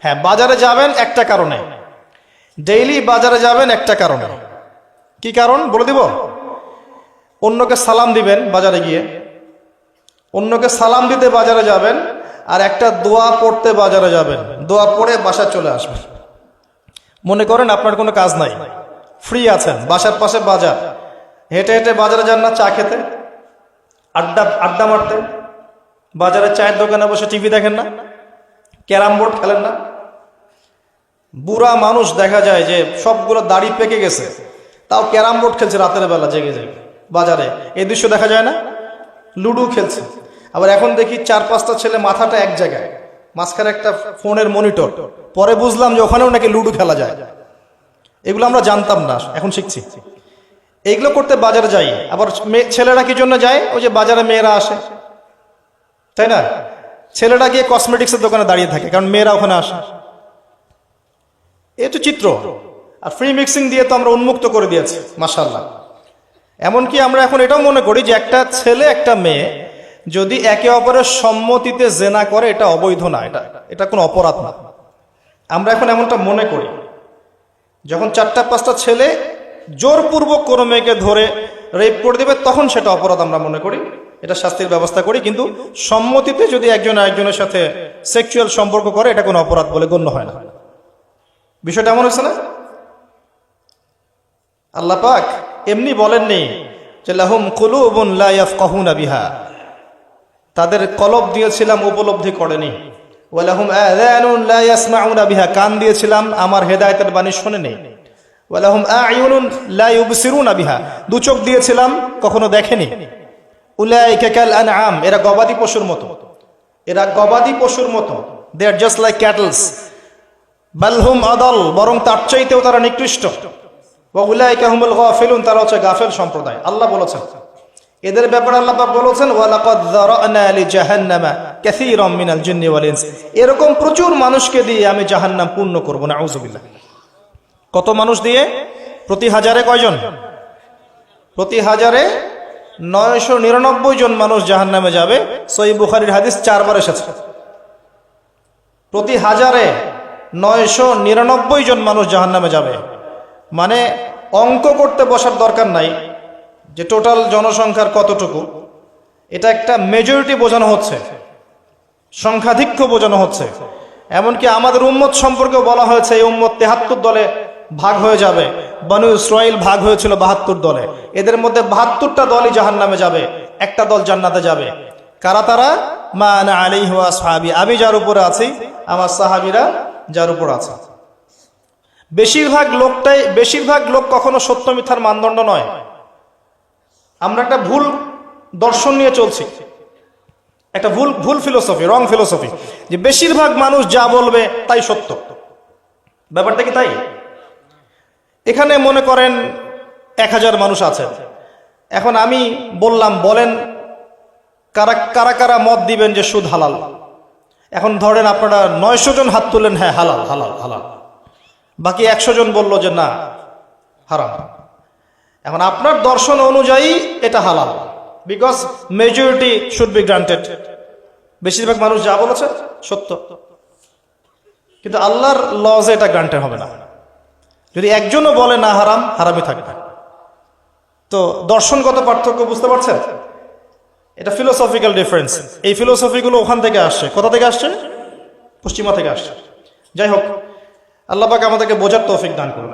হ্যাঁ, বাজারে যাবেন একটা কারণে, ডেইলি বাজারে যাবেন একটা কারণে। কি কারণ বলে দিব? অন্যকে সালাম দিবেন বাজারে গিয়ে, অন্যকে সালাম দিতে বাজারে যাবেন, আর একটা দোয়া পড়তে বাজারে যাবেন, দোয়া পড়ে বাসা চলে আসবেন। মনে করেন আপনার কোনো কাজ নাই, ফ্রি আছেন, বাসার পাশে বাজার, হেঁটে হেঁটে বাজারে যান না চা খেতে, আড্ডা মারতে, বাজারে চায়ের দোকানে বসে টিভি দেখেন না, ক্যারাম বোর্ড খেলেন না? বুড়া মানুষ দেখা যায় যে সবগুলো দাড়ি পেকে গেছে, তাও ক্যারাম বোর্ড খেলছে রাতের বেলা জেগে জেগে বাজারে। এই দৃশ্য দেখা যায় না? লুডো খেলছে। আবার এখন দেখি 4-5টা ছেলে মাথাটা এক জায়গায়, মাঝখানে একটা ফোনের মনিটর। পরে বুঝলাম যে ওখানেও নাকি লুডো খেলা যায়। এগুলো আমরা জানতাম না, এখন শিখছি। এইগুলো করতে বাজারে যাই। আবার ছেলেরা কি জন্য যায়? ওই যে বাজারে মেয়েরা আসে, তাই না? ছেলেরা গিয়ে কসমেটিক্সের দোকানে দাঁড়িয়ে থাকে, কারণ মেয়েরা ওখানে আসে। এই তো চিত্র। আর ফ্রি মিক্সিং দিয়ে তো আমরা উন্মুক্ত করে দিয়েছি, মাশাআল্লাহ। এমনকি আমরা এখন এটাও মনে করি যে একটা ছেলে একটা মেয়ে যদি একে অপরের সম্মতিতে জেনা করে, এটা অবৈধ না, এটা কোনো অপরাধ না। আমরা এখন এমনটা মনে করি। যখন 4-5টা ছেলে জোরপূর্বক কোনো মেয়েকে ধরে রেপ করে দেবে, তখন সেটা অপরাধ আমরা মনে করি, এটা শাস্তির ব্যবস্থা করি। কিন্তু সম্মতিতে যদি একজন আরেকজনের সাথে সেক্সুয়াল সম্পর্ক করে, এটা কোনো অপরাধ বলে গণ্য হয় না। বিষয়টা এমন হয়েছে না? আল্লাহ পাক এমনি বলেননি যে লাহুম কুলুবুন লা ইয়াফকাহুনা বিহা, তাদের কলব দিয়েছিলাম উপলব্ধি করেনি। ওয়া লাহুম আযানুন লা ইয়াসমাউনা বিহা, কান দিয়েছিলাম আমার হেদায়েতের বাণী শোনেনি। ওয়া লাহুম আ'য়ুনুন লা ইউবসিরুনা বিহা, দু চোখ দিয়েছিলাম কখনো দেখেনি। উলাইকা কাল আনআম, এরা গবাদি পশুর মতো, এরা গবাদি পশুর মতো। দে আর জাস্ট লাইক ক্যাটলস। বাল হুম আদাল, বরং তার চাইতেও তারা নিকৃষ্ট। ওয়া উলাইকা হুমুল গাফিলুন, তারা হচ্ছে গাফেল সম্প্রদায়। আল্লাহ বলেছেন এদের ব্যাপারে, আল্লাহ পাক বলেছেন ওয়া লাকাদ যারানা লিজাহান্নামা কাসীরাম মিনাল জিন্নি ওয়াল ইনস, এরকম প্রচুর মানুষকে দিয়ে আমি জাহান্নাম পূর্ণ করব। নাউযুবিল্লাহ। কত মানুষ দিয়ে? প্রতি হাজারে কয়জন? প্রতি হাজারে 999 জন মানুষ জাহান্নামে যাবে। সহিহ বুখারীর হাদিস 4 বার এসেছে। প্রতি হাজারে 999 জন মানুষ জাহান্নামে যাবে। মানে অঙ্ক করতে বসার দরকার নাই যে টোটাল জনসংখ্যার কতটুকু, এটা একটা মেজরিটি বোঝানো হচ্ছে, সংখ্যাধিক্য বোঝানো হচ্ছে। এমনকি আমাদের উম্মত সম্পর্কে বলা হয়েছে এই উম্মত 73 দলে ভাগ হয়ে যাবে। বনু ইসরাইল ভাগ হয়েছিল 72 দলে, এদের মধ্যে 72টা দলই জাহান্নামে যাবে, একটা দল জান্নাতে যাবে। কারা তারা? মা আনা আলাইহি ওয়া আসহাবি, আমি যার উপরে আছি, আমার সাহাবীরা যার উপর আছে। বেশিরভাগ লোক কখনো সত্য মিথ্যার মানদণ্ড নয়। আমরা একটা ভুল দর্শন নিয়ে চলছি, একটা ভুল ফিলোসফি, রং ফিলোসফি, যে বেশিরভাগ মানুষ যা বলবে তাই সত্য। ব্যাপারটা কি তাই? এখানে মনে করেন 1000 মানুষ আছে। এখন আমি বললাম, বলেন কারা কারা মত দিবেন যে সুদ হালাল? এখন ধরেন আপনারা 900 জন হাত তুললেন, হ্যাঁ হালাল হালাল হালাল। বাকি 100 জন বলল যে না হারাম। এখন আপনার দর্শন অনুযায়ী এটা হালাল, because majority should be granted. বেশিরভাগ মানুষ যা বলেছে সত্য, কিন্তু আল্লাহর লজে এটা গ্রান্টেড হবে না। যদি একজনও বলে না হারাম, হারামই থাকবে। তো দর্শনগত পার্থক্য বুঝতে পারছেন? এটা ফিলোসফিক্যাল ডিফারেন্স। এই ফিলোসফিগুলো ওখান থেকে আসছে। কোথা থেকে আসছে? পশ্চিমা থেকে আসছে। যাই হোক, আল্লাহ পাক আমাদেরকে বোঝার তৌফিক দান করুন।